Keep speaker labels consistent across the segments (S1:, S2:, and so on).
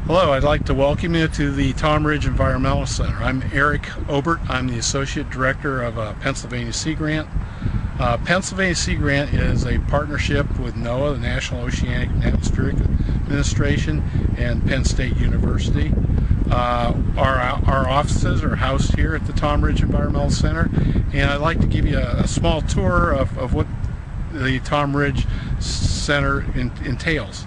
S1: Hello, I'd like to welcome you to the Tom Ridge Environmental Center. I'm Eric Obert. I'm the Associate Director of Pennsylvania Sea Grant. Pennsylvania Sea Grant is a partnership with NOAA, the National Oceanic and Atmospheric Administration, and Penn State University. Our offices are housed here at the Tom Ridge Environmental Center, and I'd like to give you a small tour of what the Tom Ridge Center entails.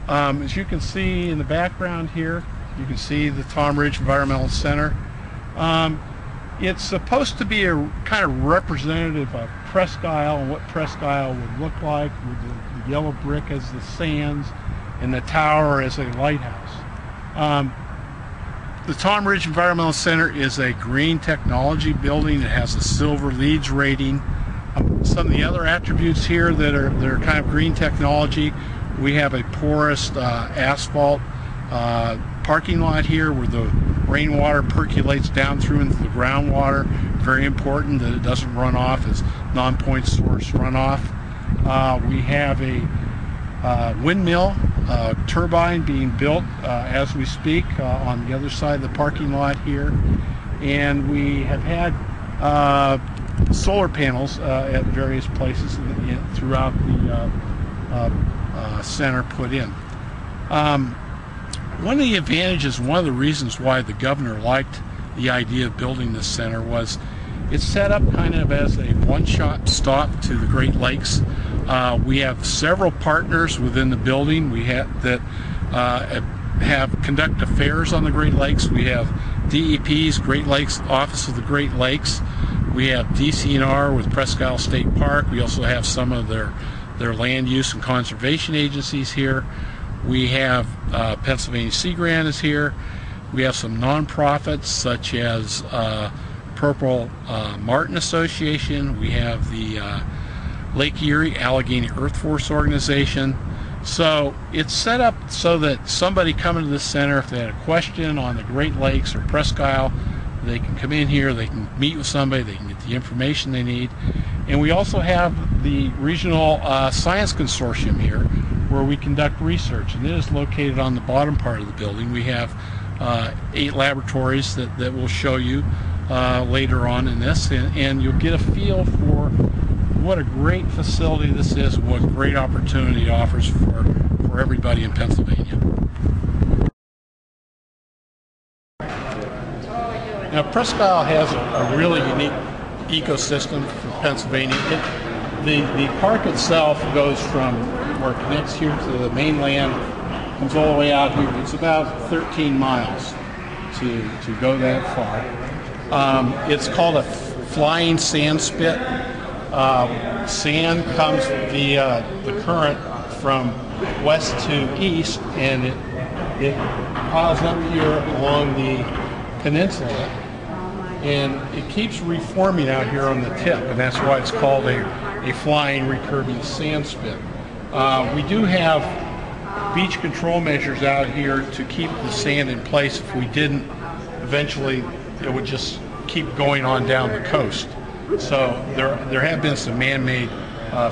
S1: As you can see in the background here, you can see the Tom Ridge Environmental Center. It's supposed to be a kind of representative of Presque Isle and what Presque Isle would look like, with the yellow brick as the sands and the tower as a lighthouse. The Tom Ridge Environmental Center is a green technology building. It has a silver LEED rating. Some of the other attributes here that are kind of green technology: we have a porous asphalt parking lot here where the rainwater percolates down through into the groundwater. Very important that it doesn't run off as non-point source runoff. We have a windmill turbine being built as we speak on the other side of the parking lot here. And we have had solar panels at various places throughout the center put in. One of the advantages, one of the reasons why the governor liked the idea of building this center was it's set up kind of as a one-shot stop to the Great Lakes. We have several partners within the building that have conduct affairs on the Great Lakes. We have DEP's Great Lakes Office of the Great Lakes. We have DCNR with Presque Isle State Park. We also have some of their land use and conservation agencies here. We have Pennsylvania Sea Grant is here. We have some nonprofits such as Purple Martin Association. We have the Lake Erie Allegheny Earth Force Organization. So it's set up so that somebody coming to this center, if they had a question on the Great Lakes or Presque Isle, they can come in here, they can meet with somebody, they can get the information they need. And we also have the Regional Science Consortium here, where we conduct research, and it is located on the bottom part of the building. We have 8 laboratories that we'll show you later on in this, and you'll get a feel for what a great facility this is, what great opportunity it offers for everybody in Pennsylvania. Now, Presque Isle has a really unique ecosystem for Pennsylvania. The park itself goes from where it connects here to the mainland, comes all the way out here. It's about 13 miles to go that far. It's called a flying sand spit. Sand comes via the current from west to east, and it piles up here along the peninsula, and it keeps reforming out here on the tip, and that's why it's called a flying recurving sand spit. We do have beach control measures out here to keep the sand in place. If we didn't, eventually it would just keep going on down the coast. So there have been some man-made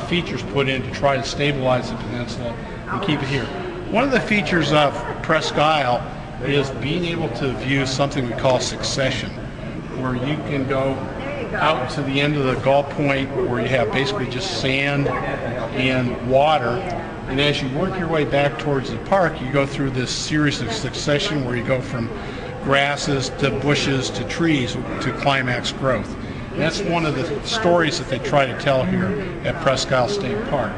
S1: features put in to try to stabilize the peninsula and keep it here. One of the features of Presque Isle is being able to view something we call succession, where you can go out to the end of the Gull Point where you have basically just sand and water, and as you work your way back towards the park, you go through this series of succession where you go from grasses to bushes to trees to climax growth. And that's one of the stories that they try to tell here at Presque Isle State Park.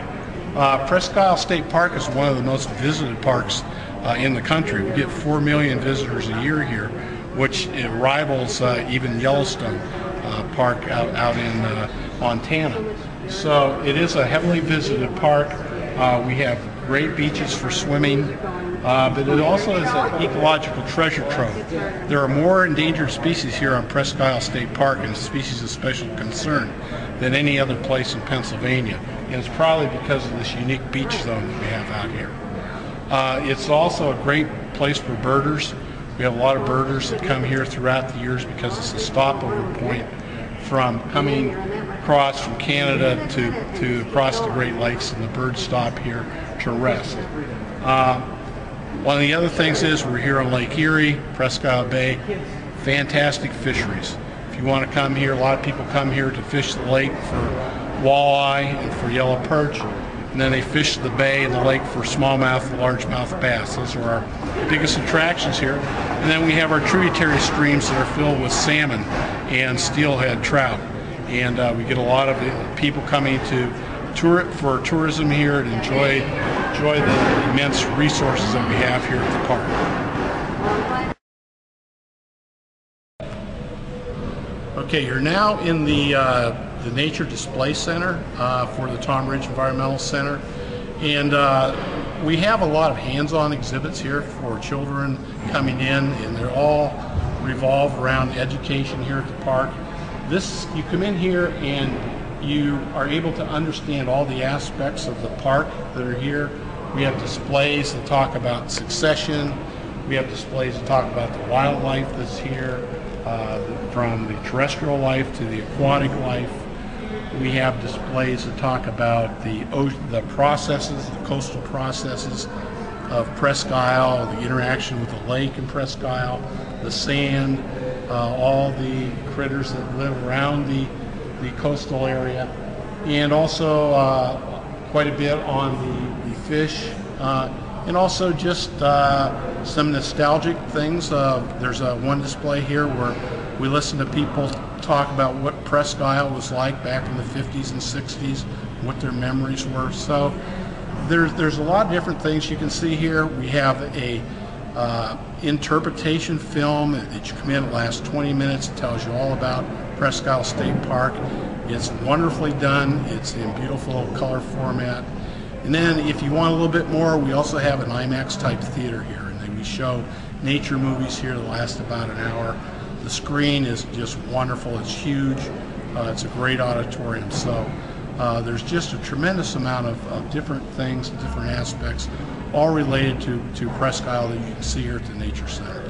S1: Presque Isle State Park is one of the most visited parks in the country. We get 4 million visitors a year here, which it rivals even Yellowstone Park out in Montana. So it is a heavily visited park. We have great beaches for swimming, but it also is an ecological treasure trove. There are more endangered species here on Presque Isle State Park, and species of special concern, than any other place in Pennsylvania. And it's probably because of this unique beach zone that we have out here. It's also a great place for birders. We have a lot of birders that come here throughout the years because it's a stopover point from coming across from Canada to across the Great Lakes, and the birds stop here to rest. One of the other things is we're here on Lake Erie, Presque Isle Bay, fantastic fisheries. If you want to come here, a lot of people come here to fish the lake for walleye and for yellow perch, and then they fish the bay and the lake for smallmouth and largemouth bass. Those are our biggest attractions here. And then we have our tributary streams that are filled with salmon and steelhead trout. And we get a lot of people coming to tour it for tourism here and enjoy the immense resources that we have here at the park. Okay, you're now in the Nature Display Center for the Tom Ridge Environmental Center, and we have a lot of hands-on exhibits here for children coming in, and they're all revolve around education here at the park. You come in here and you are able to understand all the aspects of the park that are here. We have displays that talk about succession. We have displays that talk about the wildlife that's here, from the terrestrial life to the aquatic life. We have displays that talk about the processes, the coastal processes of Presque Isle, the interaction with the lake in Presque Isle, the sand, all the critters that live around the coastal area, and also quite a bit on the fish, and also just some nostalgic things. There's one display here where we listen to people talk about what Presque Isle was like back in the 50s and 60s, what their memories were. So there's a lot of different things you can see here. We have a interpretation film that you come in, it lasts 20 minutes. It tells you all about Presque Isle State Park. It's wonderfully done. It's in beautiful color format. And then if you want a little bit more, we also have an IMAX type theater here, and then we show nature movies here that last about an hour. The screen is just wonderful. It's huge. It's a great auditorium. So there's just a tremendous amount of different things, different aspects, all related to Presque Isle that you can see here at the Nature Center.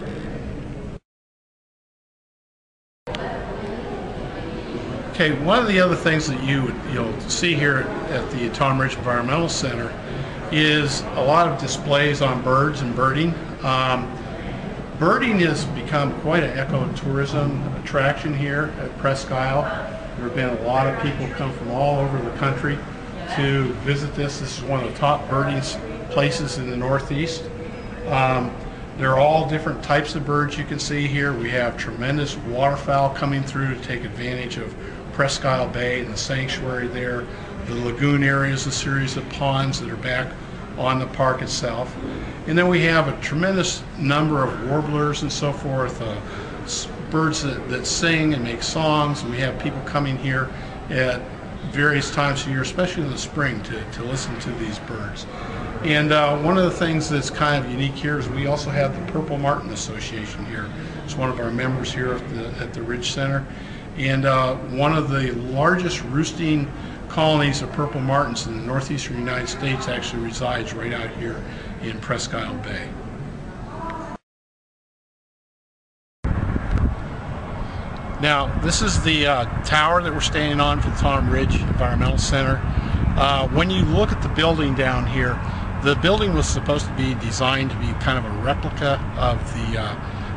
S1: Okay, one of the other things that you'll see here at the Tom Ridge Environmental Center is a lot of displays on birds and birding. Birding has become quite an ecotourism attraction here at Presque Isle. There have been a lot of people come from all over the country to visit this. This is one of the top birding places in the Northeast. There are all different types of birds you can see here. We have tremendous waterfowl coming through to take advantage of Presque Isle Bay and the sanctuary there. The lagoon area is a series of ponds that are back on the park itself. And then we have a tremendous number of warblers and so forth, birds that sing and make songs. We have people coming here at various times of year, especially in the spring, to listen to these birds. And one of the things that's kind of unique here is we also have the Purple Martin Association here. It's one of our members here at the Ridge Center. And one of the largest roosting colonies of purple martins in the northeastern United States actually resides right out here in Presque Isle Bay. Now, this is the tower that we're standing on for the Tom Ridge Environmental Center. When you look at the building down here, the building was supposed to be designed to be kind of a replica of the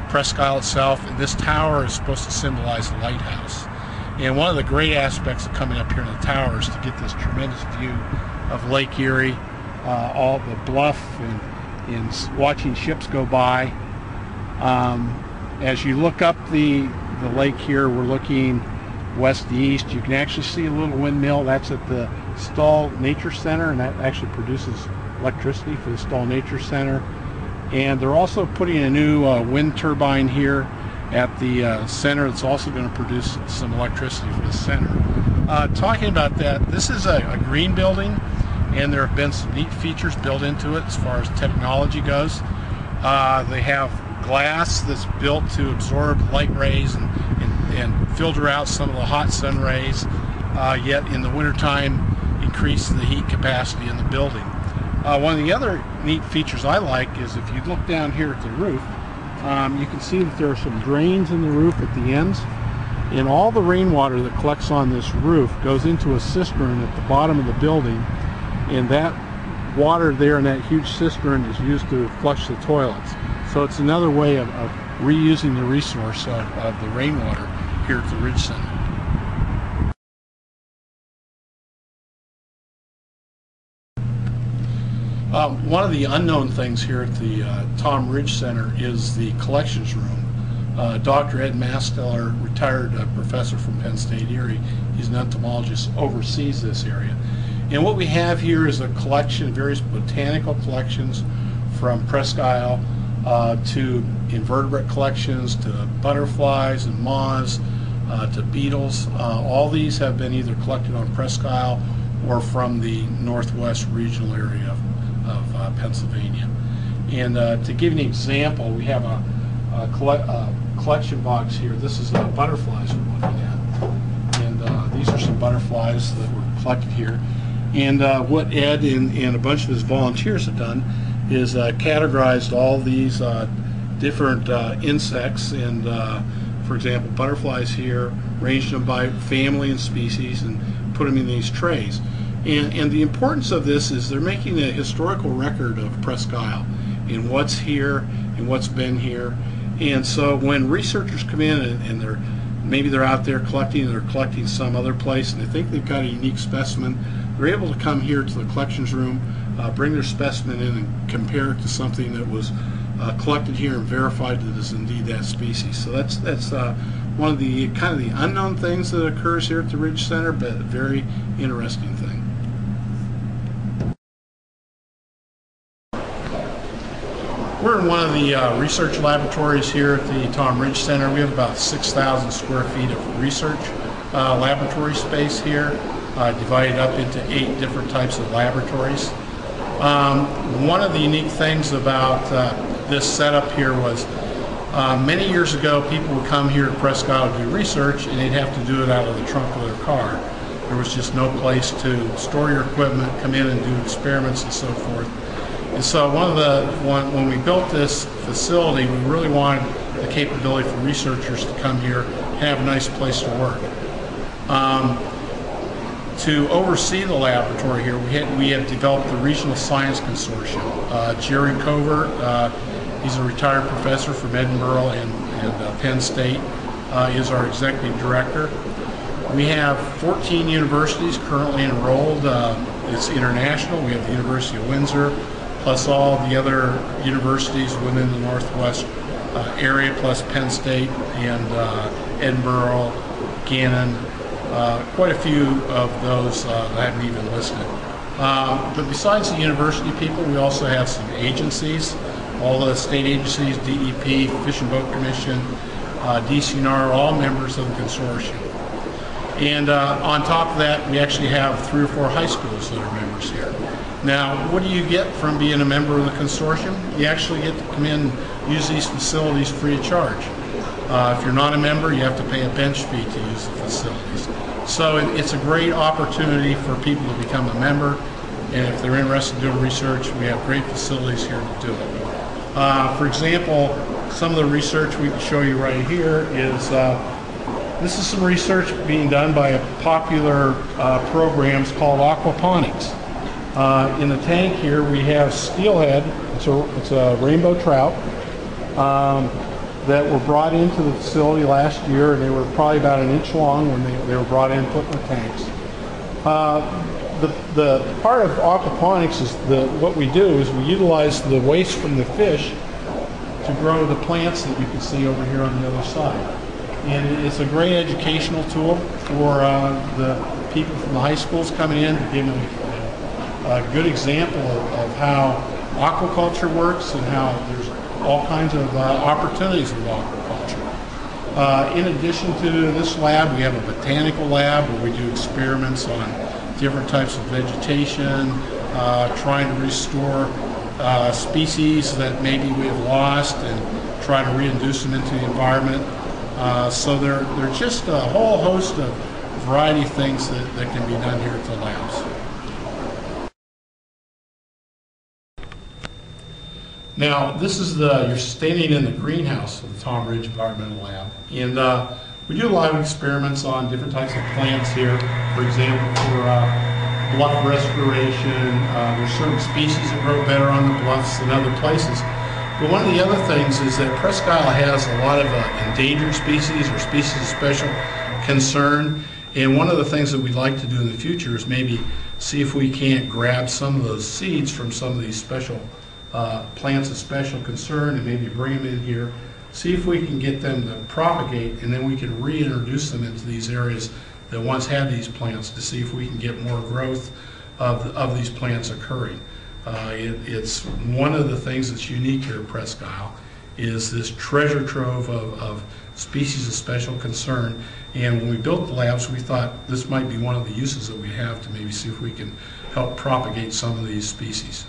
S1: Presque Isle itself, and this tower is supposed to symbolize the lighthouse. And one of the great aspects of coming up here in the tower is to get this tremendous view of Lake Erie, all the bluff, and watching ships go by. As you look up the lake here, we're looking west to east. You can actually see a little windmill. That's at the Stahl Nature Center, and that actually produces electricity for the Stahl Nature Center. And they're also putting a new wind turbine here at the center that's also going to produce some electricity for the center. Talking about that, this is a green building, and there have been some neat features built into it as far as technology goes. They have glass that's built to absorb light rays and filter out some of the hot sun rays, yet in the wintertime increase the heat capacity in the building. One of the other neat features I like is if you look down here at the roof, you can see that there are some drains in the roof at the ends, and all the rainwater that collects on this roof goes into a cistern at the bottom of the building, and that water there in that huge cistern is used to flush the toilets. So it's another way of reusing the resource of the rainwater here at the Ridge Center. One of the unknown things here at the Tom Ridge Center is the collections room. Dr. Ed Masteller, retired professor from Penn State Erie, he's an entomologist, oversees this area. And what we have here is a collection, various botanical collections, from Presque Isle to invertebrate collections, to butterflies and moths, to beetles. All these have been either collected on Presque Isle or from the northwest regional area of Pennsylvania. And to give you an example, we have a collection box here. This is butterflies we're looking at. And these are some butterflies that were collected here. And what Ed and a bunch of his volunteers have done is categorized all these different insects, and for example, butterflies here, ranged them by family and species, and put them in these trays. And the importance of this is they're making a historical record of Presque Isle and what's here and what's been here. And so when researchers come in and maybe they're out there collecting, and they're collecting some other place, and they think they've got a unique specimen, they're able to come here to the collections room, bring their specimen in, and compare it to something that was collected here and verified that is indeed that species. So that's one of the kind of the unknown things that occurs here at the Ridge Center, but a very interesting thing. We're in one of the research laboratories here at the Tom Ridge Center. We have about 6,000 square feet of research laboratory space here, divided up into 8 different types of laboratories. One of the unique things about this setup here was many years ago people would come here at Presque Isle to do research, and they'd have to do it out of the trunk of their car. There was just no place to store your equipment, come in and do experiments and so forth. And so when we built this facility, we really wanted the capability for researchers to come here and have a nice place to work. To oversee the laboratory here, we have developed the Regional Science Consortium. Jerry Covert, he's a retired professor from Edinburgh and Penn State, is our executive director. We have 14 universities currently enrolled. It's international. We have the University of Windsor, plus all the other universities within the Northwest area, plus Penn State and Edinburgh, Gannon, quite a few of those that I haven't even listed. But besides the university people, we also have some agencies, all the state agencies, DEP, Fish and Boat Commission, DCNR, all members of the consortium. And on top of that, we actually have 3 or 4 high schools that are members here. Now, what do you get from being a member of the consortium? You actually get to come in and use these facilities free of charge. If you're not a member, you have to pay a bench fee to use the facilities. So it's a great opportunity for people to become a member, and if they're interested in doing research, we have great facilities here to do it. For example, some of the research we can show you right here is this is some research being done by a popular programs called aquaponics. In the tank here we have steelhead. It's a rainbow trout that were brought into the facility last year, and they were probably about 1 inch long when they were brought in and put in the tanks. The part of aquaponics is what we do is we utilize the waste from the fish to grow the plants that you can see over here on the other side. And it's a great educational tool for the people from the high schools coming in, to give them a good example of how aquaculture works and how there's all kinds of opportunities with aquaculture. In addition to this lab, we have a botanical lab where we do experiments on different types of vegetation, trying to restore species that maybe we have lost and try to reintroduce them into the environment. So there are just a whole host of variety of things that can be done here at the labs. Now, this is you're standing in the greenhouse of the Tom Ridge Environmental Lab, and we do a lot of experiments on different types of plants here. For example, for bluff restoration. There's certain species that grow better on the bluffs than other places. But one of the other things is that Presque Isle has a lot of endangered species or species of special concern. And one of the things that we'd like to do in the future is maybe see if we can't grab some of those seeds from some of these special plants of special concern and maybe bring them in here, see if we can get them to propagate, and then we can reintroduce them into these areas that once had these plants to see if we can get more growth of these plants occurring. It's one of the things that's unique here at Presque Isle is this treasure trove of species of special concern. And when we built the labs, we thought this might be one of the uses that we have to maybe see if we can help propagate some of these species.